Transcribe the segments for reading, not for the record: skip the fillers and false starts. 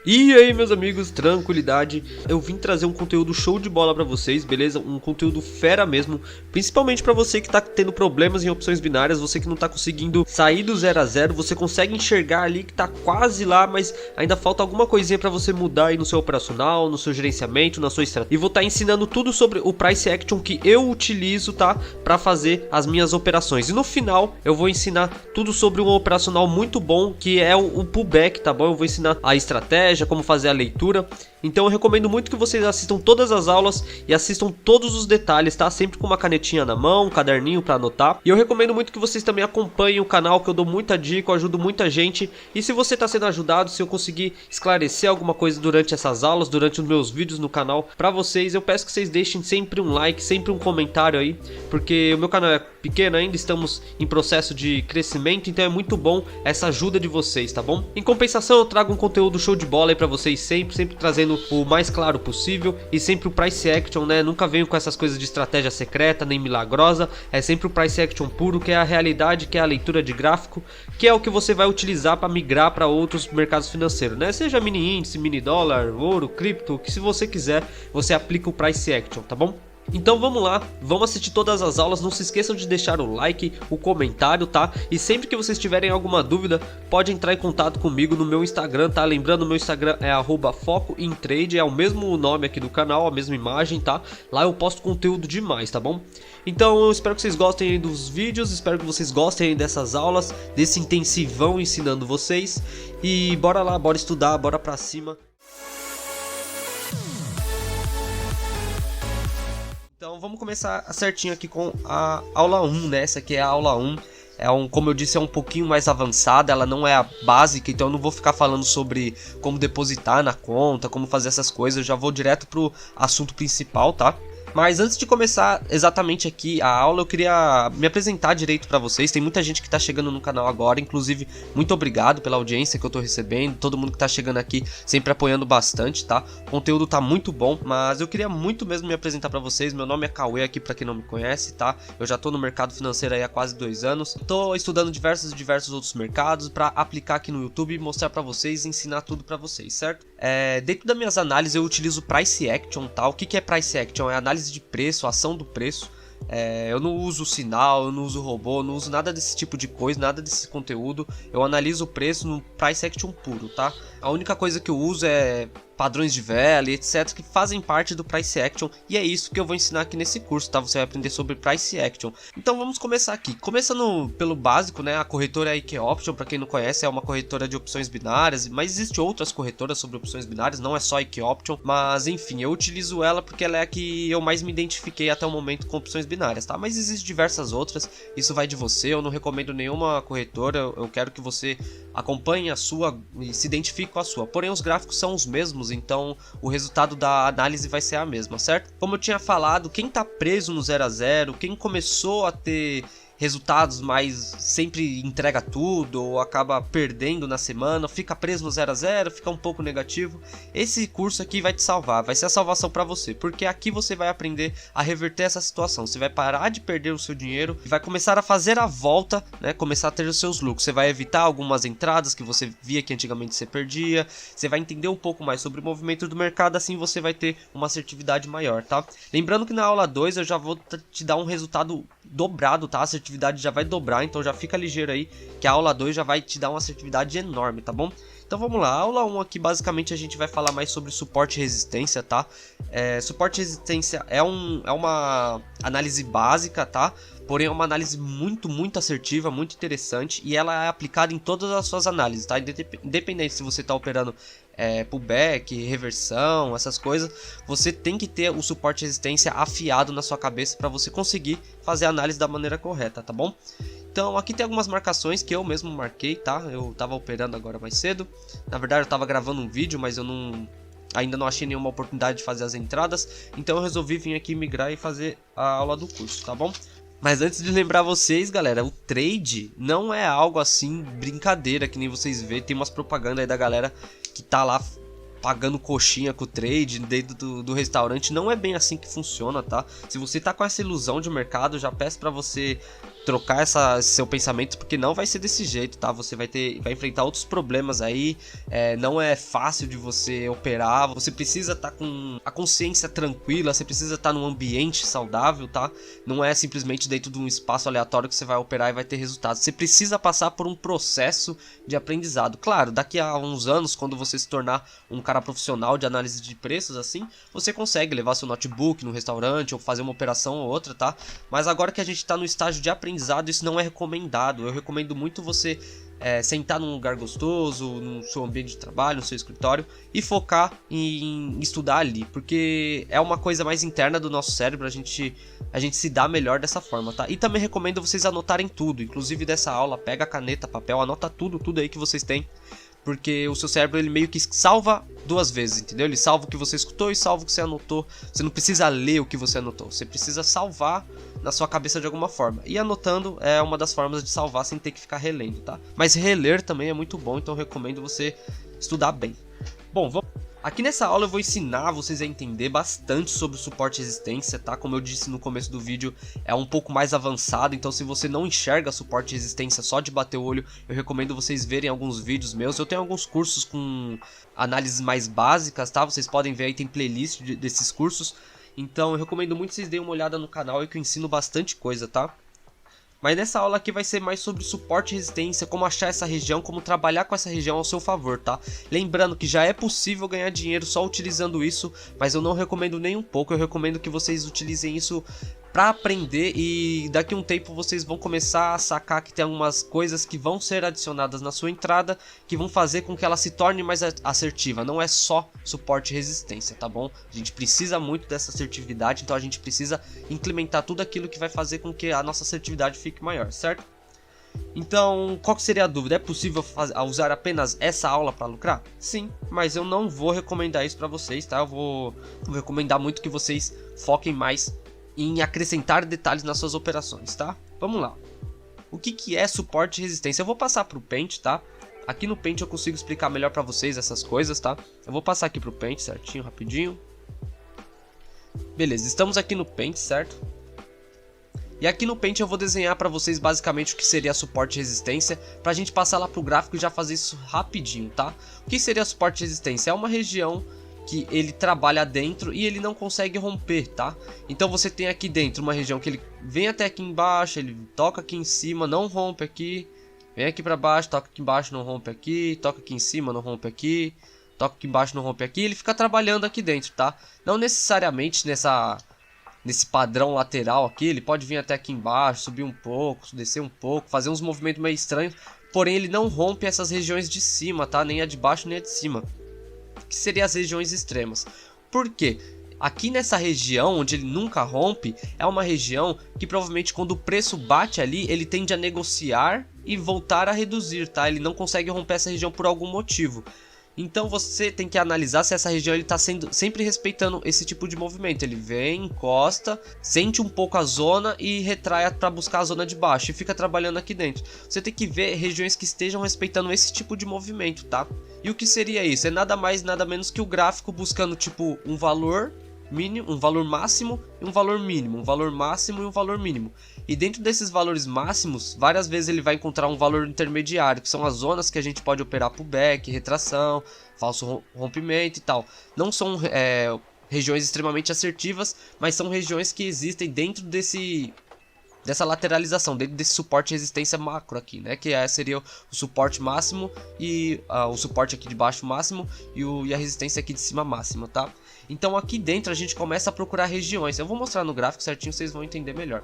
E aí, meus amigos, tranquilidade. Eu vim trazer um conteúdo show de bola pra vocês, beleza? Um conteúdo fera mesmo, principalmente pra você que tá tendo problemas em opções binárias, você que não tá conseguindo sair do 0 a 0, você consegue enxergar ali que tá quase lá, mas ainda falta alguma coisinha pra você mudar aí no seu operacional, no seu gerenciamento, na sua estratégia. E vou estar ensinando tudo sobre o Price Action que eu utilizo, tá? Pra fazer as minhas operações. E no final, eu vou ensinar tudo sobre um operacional muito bom, que é o pullback, tá bom? Eu vou ensinar a estratégia, como fazer a leitura. Então eu recomendo muito que vocês assistam todas as aulas e assistam todos os detalhes, tá? Sempre com uma canetinha na mão, um caderninho para anotar. E eu recomendo muito que vocês também acompanhem o canal, que eu dou muita dica, eu ajudo muita gente. E se você está sendo ajudado, se eu conseguir esclarecer alguma coisa durante essas aulas, durante os meus vídeos no canal para vocês, eu peço que vocês deixem sempre um like, sempre um comentário aí, porque o meu canal é pequeno ainda, estamos em processo de crescimento, então é muito bom essa ajuda de vocês, tá bom? Em compensação, eu trago um conteúdo show de bola aí pra vocês sempre trazendo o mais claro possível e sempre o Price Action, né? Nunca venho com essas coisas de estratégia secreta nem milagrosa, é sempre o Price Action puro, que é a realidade, que é a leitura de gráfico, que é o que você vai utilizar para migrar para outros mercados financeiros, né? Seja mini índice, mini dólar, ouro, cripto, que se você quiser, você aplica o Price Action, tá bom? Então vamos lá, vamos assistir todas as aulas, não se esqueçam de deixar o like, o comentário, tá? E sempre que vocês tiverem alguma dúvida, pode entrar em contato comigo no meu Instagram, tá? Lembrando, meu Instagram é @focointrade, é o mesmo nome aqui do canal, a mesma imagem, tá? Lá eu posto conteúdo demais, tá bom? Então eu espero que vocês gostem aí dos vídeos, espero que vocês gostem aí dessas aulas, desse intensivão ensinando vocês. E bora lá, bora estudar, bora pra cima. Então vamos começar certinho aqui com a aula 1, né? Essa aqui é a aula 1. Como eu disse, é um pouquinho mais avançada, ela não é a básica, então eu não vou ficar falando sobre como depositar na conta, como fazer essas coisas, eu já vou direto pro assunto principal, tá? Mas antes de começar exatamente aqui a aula, eu queria me apresentar direito para vocês. Tem muita gente que tá chegando no canal agora, inclusive muito obrigado pela audiência que eu tô recebendo, todo mundo que tá chegando aqui sempre apoiando bastante, tá? O conteúdo tá muito bom, mas eu queria muito mesmo me apresentar para vocês. Meu nome é Cauê aqui, para quem não me conhece, tá? Eu já tô no mercado financeiro aí há quase 2 anos. Tô estudando diversos outros mercados para aplicar aqui no YouTube, mostrar para vocês e ensinar tudo para vocês, certo? Dentro das minhas análises eu utilizo Price Action, tá? O que é Price Action? É análise de preço, ação do preço. Eu não uso sinal, eu não uso robô, eu não uso nada desse tipo de coisa, nada desse conteúdo. Eu analiso o preço no Price Action puro, tá? A única coisa que eu uso é padrões de vela e etc, que fazem parte do Price Action, e é isso que eu vou ensinar aqui nesse curso, tá? Você vai aprender sobre Price Action. Então vamos começar aqui. Começando pelo básico, né? A corretora IK Option, para quem não conhece, é uma corretora de opções binárias, mas existe outras corretoras sobre opções binárias, não é só IK Option, mas enfim, eu utilizo ela porque ela é a que eu mais me identifiquei até o momento com opções binárias, tá? Mas existem diversas outras, isso vai de você, eu não recomendo nenhuma corretora, eu quero que você acompanhe a sua e se identifique com a sua. Porém, os gráficos são os mesmos, então o resultado da análise vai ser a mesma, certo? Como eu tinha falado, quem tá preso no 0 a 0, quem começou a ter resultados, mas sempre entrega tudo ou acaba perdendo na semana, fica preso no 0 a 0, fica um pouco negativo, esse curso aqui vai te salvar, vai ser a salvação para você, porque aqui você vai aprender a reverter essa situação, você vai parar de perder o seu dinheiro e vai começar a fazer a volta, né, começar a ter os seus lucros, você vai evitar algumas entradas que você via que antigamente você perdia, você vai entender um pouco mais sobre o movimento do mercado, assim você vai ter uma assertividade maior, tá? Lembrando que na aula 2 eu já vou te dar um resultado dobrado, tá? A assertividade já vai dobrar, então já fica ligeiro aí que a aula 2 já vai te dar uma assertividade enorme, tá bom? Então vamos lá, a aula 1 aqui basicamente a gente vai falar mais sobre suporte e resistência, tá? Suporte e resistência é uma análise básica, tá? Porém é uma análise muito assertiva, muito interessante, e ela é aplicada em todas as suas análises, tá? Independente se você está operando pullback, reversão, essas coisas, você tem que ter o suporte e resistência afiado na sua cabeça para você conseguir fazer a análise da maneira correta, tá bom? Então aqui tem algumas marcações que eu mesmo marquei, tá? Eu tava operando agora mais cedo, na verdade eu tava gravando um vídeo, mas eu ainda não achei nenhuma oportunidade de fazer as entradas, então eu resolvi vir aqui migrar e fazer a aula do curso, tá bom? Mas antes de lembrar vocês, galera, o trade não é algo assim brincadeira que nem vocês vê. Tem umas propagandas aí da galera que tá lá pagando coxinha com o trade dentro do restaurante. Não é bem assim que funciona, tá? Se você tá com essa ilusão de mercado, já peço pra você trocar esse seu pensamento, porque não vai ser desse jeito, tá? Você vai enfrentar outros problemas aí, não é fácil de você operar, você precisa estar com a consciência tranquila, você precisa estar num ambiente saudável, tá? Não é simplesmente dentro de um espaço aleatório que você vai operar e vai ter resultado. Você precisa passar por um processo de aprendizado. Claro, daqui a uns anos, quando você se tornar um cara profissional de análise de preços, assim, você consegue levar seu notebook no restaurante ou fazer uma operação ou outra, tá? Mas agora que a gente está no estágio de aprendizado, isso não é recomendado. Eu recomendo muito você sentar num lugar gostoso, no seu ambiente de trabalho, no seu escritório, e focar em estudar ali, porque é uma coisa mais interna do nosso cérebro, a gente se dá melhor dessa forma, tá? E também recomendo vocês anotarem tudo, inclusive dessa aula, pega caneta, papel, anota tudo aí que vocês têm, porque o seu cérebro ele meio que salva duas vezes, entendeu? Ele salva o que você escutou e salva o que você anotou. Você não precisa ler o que você anotou, você precisa salvar na sua cabeça de alguma forma. E anotando é uma das formas de salvar sem ter que ficar relendo, tá? Mas reler também é muito bom, então eu recomendo você estudar bem. Bom, aqui nessa aula eu vou ensinar vocês a entender bastante sobre o suporte e resistência, tá? Como eu disse no começo do vídeo, é um pouco mais avançado, então se você não enxerga suporte e resistência só de bater o olho, eu recomendo vocês verem alguns vídeos meus. Eu tenho alguns cursos com análises mais básicas, tá? Vocês podem ver aí, tem playlist desses cursos. Então eu recomendo muito que vocês deem uma olhada no canal, que eu ensino bastante coisa, tá? Mas nessa aula aqui vai ser mais sobre suporte e resistência, como achar essa região, como trabalhar com essa região ao seu favor, tá? Lembrando que já é possível ganhar dinheiro só utilizando isso, mas eu não recomendo nem um pouco, eu recomendo que vocês utilizem isso para aprender e daqui a um tempo vocês vão começar a sacar que tem algumas coisas que vão ser adicionadas na sua entrada que vão fazer com que ela se torne mais assertiva. Não é só suporte e resistência, tá bom? A gente precisa muito dessa assertividade, então a gente precisa implementar tudo aquilo que vai fazer com que a nossa assertividade fique maior, certo? Então, qual que seria a dúvida? É possível usar apenas essa aula para lucrar? Sim, mas eu não vou recomendar isso para vocês, tá? Eu vou recomendar muito que vocês foquem mais em acrescentar detalhes nas suas operações, tá? Vamos lá. O que é suporte e resistência? Eu vou passar para o Paint, tá? Aqui no Paint eu consigo explicar melhor para vocês essas coisas, tá? Eu vou passar aqui para o Paint certinho, rapidinho. Beleza, estamos aqui no Paint, certo? E aqui no Paint eu vou desenhar para vocês basicamente o que seria suporte e resistência, para a gente passar lá para o gráfico e já fazer isso rapidinho, tá? O que seria suporte e resistência? É uma região que ele trabalha dentro e ele não consegue romper, tá? Então você tem aqui dentro uma região que ele vem até aqui embaixo, ele toca aqui em cima, não rompe aqui, vem aqui para baixo, toca aqui embaixo, não rompe aqui, toca aqui em cima, não rompe aqui, toca aqui embaixo, não rompe aqui, ele fica trabalhando aqui dentro, tá? Não necessariamente nesse padrão lateral aqui, ele pode vir até aqui embaixo, subir um pouco, descer um pouco, fazer uns movimentos meio estranhos, porém ele não rompe essas regiões de cima, tá? Nem a de baixo nem a de cima, que seriam as regiões extremas. Por quê? Aqui nessa região, onde ele nunca rompe, é uma região que provavelmente quando o preço bate ali, ele tende a negociar e voltar a reduzir, tá? Ele não consegue romper essa região por algum motivo. Então você tem que analisar se essa região está sempre respeitando esse tipo de movimento. Ele vem, encosta, sente um pouco a zona e retrai para buscar a zona de baixo e fica trabalhando aqui dentro. Você tem que ver regiões que estejam respeitando esse tipo de movimento, tá? E o que seria isso? É nada mais nada menos que o gráfico buscando tipo um valor mínimo, um valor máximo e um valor mínimo, um valor máximo e um valor mínimo. E dentro desses valores máximos, várias vezes ele vai encontrar um valor intermediário, que são as zonas que a gente pode operar pullback, retração, falso rompimento e tal. Não são regiões extremamente assertivas, mas são regiões que existem dentro dessa lateralização, dentro desse suporte e resistência macro aqui, né? Que seria o suporte máximo e o suporte aqui de baixo máximo e a resistência aqui de cima máxima, tá? Então aqui dentro a gente começa a procurar regiões. Eu vou mostrar no gráfico certinho, vocês vão entender melhor.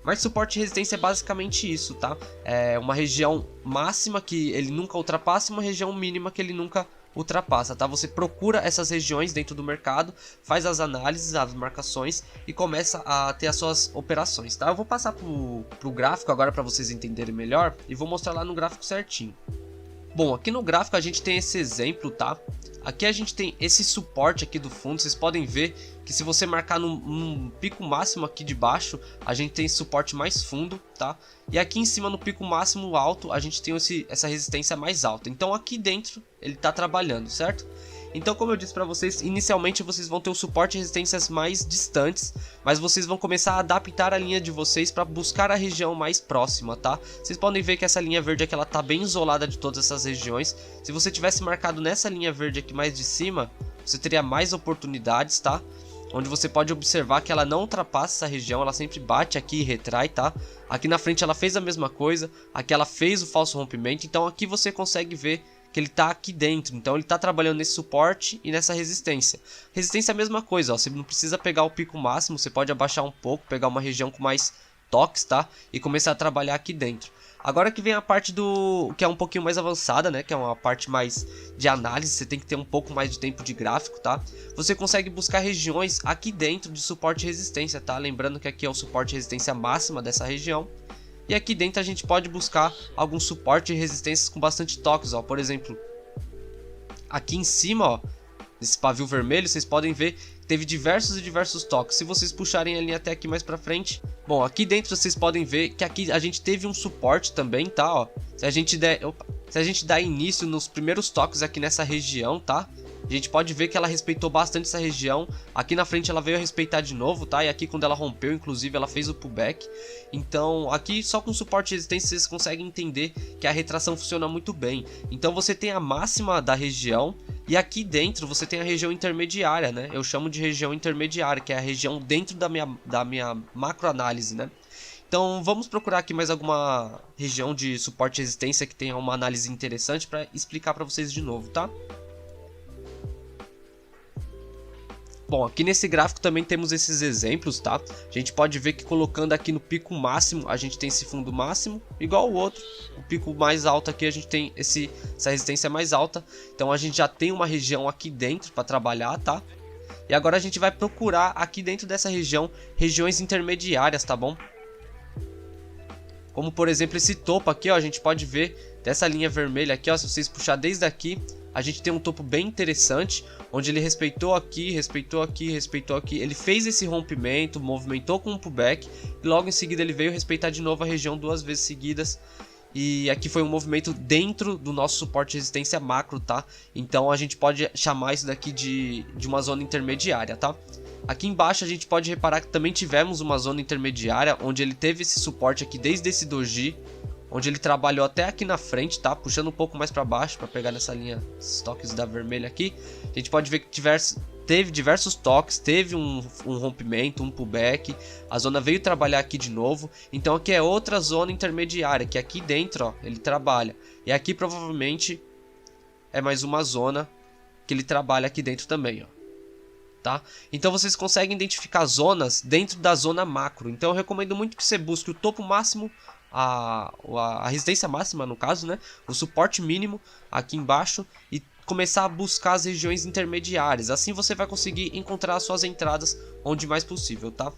Mas suporte e resistência é basicamente isso, tá? É uma região máxima que ele nunca ultrapassa e uma região mínima que ele nunca ultrapassa, tá? Você procura essas regiões dentro do mercado, faz as análises, as marcações e começa a ter as suas operações, tá? Eu vou passar pro gráfico agora para vocês entenderem melhor e vou mostrar lá no gráfico certinho. Bom, aqui no gráfico a gente tem esse exemplo, tá? Aqui a gente tem esse suporte aqui do fundo, vocês podem ver que se você marcar num pico máximo aqui de baixo, a gente tem esse suporte mais fundo, tá? E aqui em cima no pico máximo alto, a gente tem essa resistência mais alta. Então aqui dentro ele tá trabalhando, certo? Então, como eu disse pra vocês, inicialmente vocês vão ter o suporte e resistências mais distantes, mas vocês vão começar a adaptar a linha de vocês para buscar a região mais próxima, tá? Vocês podem ver que essa linha verde aqui, ela tá bem isolada de todas essas regiões. Se você tivesse marcado nessa linha verde aqui mais de cima, você teria mais oportunidades, tá? Onde você pode observar que ela não ultrapassa essa região, ela sempre bate aqui e retrai, tá? Aqui na frente ela fez a mesma coisa, aqui ela fez o falso rompimento, então aqui você consegue ver que ele tá aqui dentro, então ele tá trabalhando nesse suporte e nessa resistência. Resistência é a mesma coisa, ó, você não precisa pegar o pico máximo, você pode abaixar um pouco, pegar uma região com mais toques, tá? E começar a trabalhar aqui dentro. Agora que vem a parte do que é um pouquinho mais avançada, né? Que é uma parte mais de análise, você tem que ter um pouco mais de tempo de gráfico, tá? Você consegue buscar regiões aqui dentro de suporte e resistência, tá? Lembrando que aqui é o suporte e resistência máxima dessa região. E aqui dentro a gente pode buscar algum suporte e resistências com bastante toques, ó. Por exemplo, aqui em cima, ó, nesse pavio vermelho, vocês podem ver que teve diversos e diversos toques. Se vocês puxarem a linha até aqui mais pra frente, bom, aqui dentro vocês podem ver que aqui a gente teve um suporte também, tá, ó. Se a gente der início nos primeiros toques aqui nessa região, tá? A gente pode ver que ela respeitou bastante essa região. Aqui na frente ela veio a respeitar de novo, tá? E aqui quando ela rompeu, inclusive, ela fez o pullback. Então aqui só com suporte e resistência vocês conseguem entender que a retração funciona muito bem. Então você tem a máxima da região e aqui dentro você tem a região intermediária, né? Eu chamo de região intermediária, que é a região dentro da minha macroanálise, né? Então vamos procurar aqui mais alguma região de suporte e resistência que tenha uma análise interessante para explicar para vocês de novo, tá? Bom, aqui nesse gráfico também temos esses exemplos, tá? A gente pode ver que colocando aqui no pico máximo, a gente tem esse fundo máximo, igual o outro. O pico mais alto aqui, a gente tem essa resistência mais alta. Então a gente já tem uma região aqui dentro para trabalhar, tá? E agora a gente vai procurar aqui dentro dessa região, regiões intermediárias, tá bom? Como por exemplo esse topo aqui, ó, a gente pode ver dessa linha vermelha aqui, ó, se vocês puxar desde aqui, a gente tem um topo bem interessante, onde ele respeitou aqui, respeitou aqui, respeitou aqui. Ele fez esse rompimento, movimentou com um pullback e logo em seguida ele veio respeitar de novo a região 2 vezes seguidas. E aqui foi um movimento dentro do nosso suporte de resistência macro, tá? Então a gente pode chamar isso daqui de uma zona intermediária, tá? Aqui embaixo a gente pode reparar que também tivemos uma zona intermediária, onde ele teve esse suporte aqui desde esse doji, onde ele trabalhou até aqui na frente, tá? Puxando um pouco mais para baixo para pegar nessa linha, esses toques da vermelha aqui. A gente pode ver que teve diversos toques, teve um rompimento, um pullback. A zona veio trabalhar aqui de novo. Então aqui é outra zona intermediária, que aqui dentro, ó, ele trabalha. E aqui provavelmente é mais uma zona que ele trabalha aqui dentro também, ó. Tá? Então vocês conseguem identificar zonas dentro da zona macro. Então eu recomendo muito que você busque o topo máximo, a resistência máxima no caso, né? O suporte mínimo aqui embaixo e começar a buscar as regiões intermediárias. Assim você vai conseguir encontrar as suas entradas onde mais possível, tá?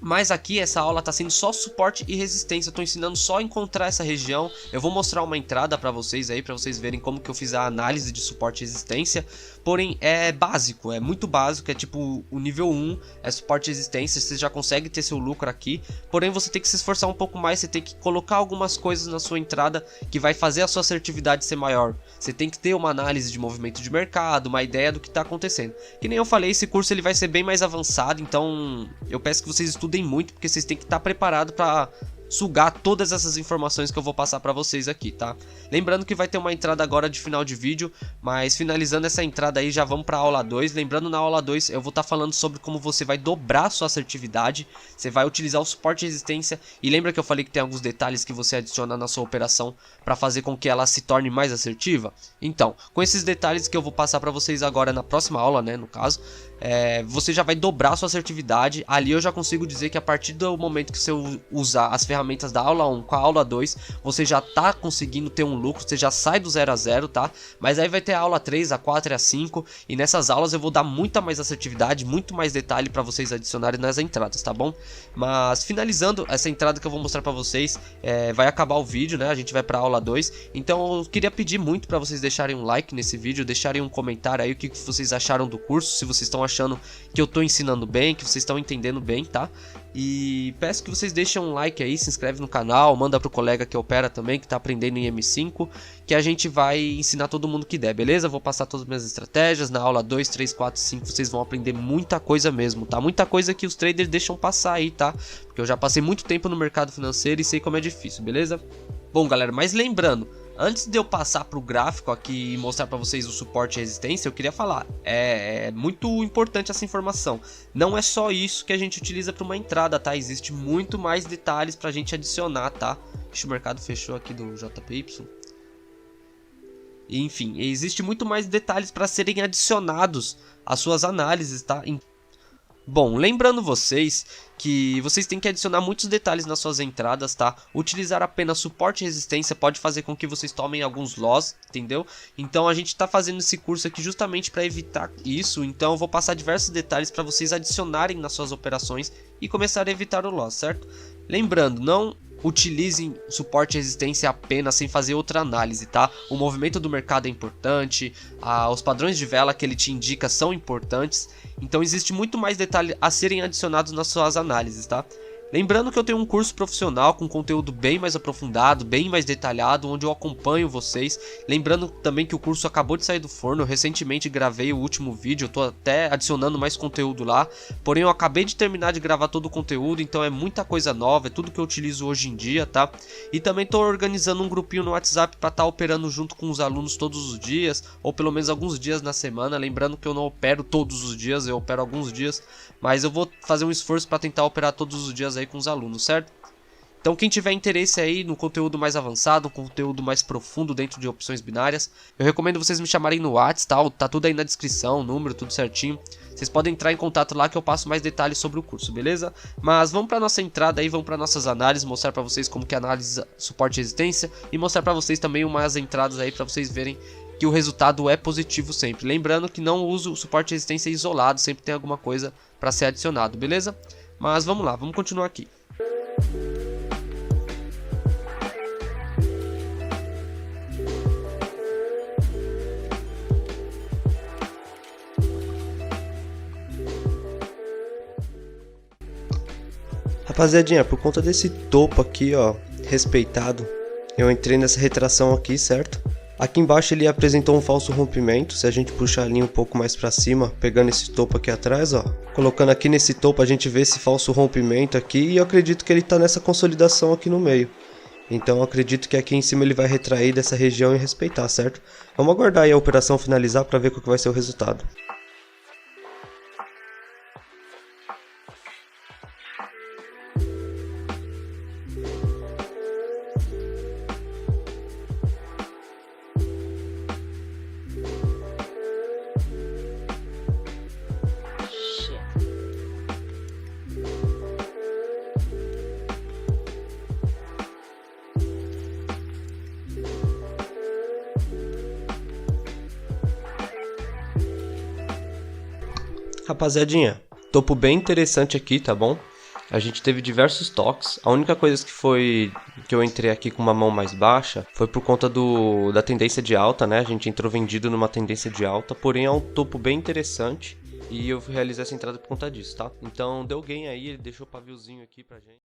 Mas aqui essa aula está sendo só suporte e resistência, eu estou ensinando só a encontrar essa região. Eu vou mostrar uma entrada para vocês aí, para vocês verem como que eu fiz a análise de suporte e resistência. Porém é básico, é muito básico, é tipo o nível 1, é suporte e resistência, você já consegue ter seu lucro aqui. Porém você tem que se esforçar um pouco mais, você tem que colocar algumas coisas na sua entrada que vai fazer a sua assertividade ser maior. Você tem que ter uma análise de movimento de mercado, uma ideia do que está acontecendo. Que nem eu falei, esse curso ele vai ser bem mais avançado, então eu peço que vocês estudem muito, porque vocês têm que estar preparados para sugar todas essas informações que eu vou passar para vocês aqui, tá? Lembrando que vai ter uma entrada agora de final de vídeo, mas finalizando essa entrada aí já vamos para a aula 2. Lembrando, na aula 2 eu vou estar falando sobre como você vai dobrar sua assertividade, você vai utilizar o suporte e resistência, e lembra que eu falei que tem alguns detalhes que você adiciona na sua operação para fazer com que ela se torne mais assertiva? Então, com esses detalhes que eu vou passar para vocês agora na próxima aula, né, no caso, você já vai dobrar sua assertividade. Ali eu já consigo dizer que a partir do momento que você usar as ferramentas da aula 1 com a aula 2, você já tá conseguindo ter um lucro, você já sai do 0 a 0, tá? Mas aí vai ter a aula 3, a 4 e a 5, e nessas aulas eu vou dar muita mais assertividade, muito mais detalhe para vocês adicionarem nas entradas, tá bom? Mas finalizando essa entrada que eu vou mostrar para vocês, vai acabar o vídeo, né? A gente vai para a aula 2, então eu queria pedir muito para vocês deixarem um like nesse vídeo, deixarem um comentário aí o que vocês acharam do curso, se vocês estão achando que eu tô ensinando bem, que vocês estão entendendo bem, tá? E peço que vocês deixem um like aí, se inscreve no canal, manda pro colega que opera também, que tá aprendendo em M5, que a gente vai ensinar todo mundo que der, beleza? Vou passar todas as minhas estratégias, na aula 2, 3, 4, 5 vocês vão aprender muita coisa mesmo, tá? Muita coisa que os traders deixam passar aí, tá? Porque eu já passei muito tempo no mercado financeiro e sei como é difícil, beleza? Bom, galera, mas lembrando, antes de eu passar para o gráfico aqui e mostrar para vocês o suporte e resistência, eu queria falar, é muito importante essa informação. Não é só isso que a gente utiliza para uma entrada, tá? Existe muito mais detalhes para a gente adicionar, tá? Deixa o mercado fechou aqui do JPY. Enfim, existe muito mais detalhes para serem adicionados às suas análises, tá? Bom, lembrando vocês que vocês têm que adicionar muitos detalhes nas suas entradas, tá? Utilizar apenas suporte e resistência pode fazer com que vocês tomem alguns loss, entendeu? Então a gente tá fazendo esse curso aqui justamente para evitar isso, então eu vou passar diversos detalhes para vocês adicionarem nas suas operações e começar a evitar o loss, certo? Lembrando, não utilizem suporte e resistência apenas sem fazer outra análise, tá? O movimento do mercado é importante, os padrões de vela que ele te indica são importantes, então existe muito mais detalhe a serem adicionados nas suas análises, tá? Lembrando que eu tenho um curso profissional com conteúdo bem mais aprofundado, bem mais detalhado, onde eu acompanho vocês. Lembrando também que o curso acabou de sair do forno, eu recentemente gravei o último vídeo, eu tô até adicionando mais conteúdo lá. Porém eu acabei de terminar de gravar todo o conteúdo, então é muita coisa nova, é tudo que eu utilizo hoje em dia, tá? E também tô organizando um grupinho no WhatsApp para estar operando junto com os alunos todos os dias, ou pelo menos alguns dias na semana. Lembrando que eu não opero todos os dias, eu opero alguns dias, mas eu vou fazer um esforço para tentar operar todos os dias aí com os alunos, certo? Então quem tiver interesse aí no conteúdo mais avançado, um conteúdo mais profundo dentro de opções binárias, eu recomendo vocês me chamarem no WhatsApp, tá tudo aí na descrição, o número, tudo certinho. Vocês podem entrar em contato lá que eu passo mais detalhes sobre o curso, beleza? Mas vamos para nossa entrada aí, vamos para nossas análises, mostrar para vocês como que analisa suporte e resistência e mostrar para vocês também umas entradas aí para vocês verem que o resultado é positivo sempre. Lembrando que não uso suporte e resistência isolado, sempre tem alguma coisa para ser adicionado, beleza? Mas vamos lá, vamos continuar aqui. Rapaziadinha, por conta desse topo aqui, ó, respeitado, eu entrei nessa retração aqui, certo? Aqui embaixo ele apresentou um falso rompimento. Se a gente puxar a linha um pouco mais pra cima, pegando esse topo aqui atrás, ó, colocando aqui nesse topo a gente vê esse falso rompimento aqui, e eu acredito que ele tá nessa consolidação aqui no meio. Então eu acredito que aqui em cima ele vai retrair dessa região e respeitar, certo? Vamos aguardar aí a operação finalizar para ver qual que vai ser o resultado. Rapaziadinha, topo bem interessante aqui, tá bom? A gente teve diversos toques. A única coisa que eu entrei aqui com uma mão mais baixa foi por conta da tendência de alta, né? A gente entrou vendido numa tendência de alta, porém é um topo bem interessante e eu realizei essa entrada por conta disso, tá? Então deu gain aí, ele deixou o paviozinho aqui pra gente.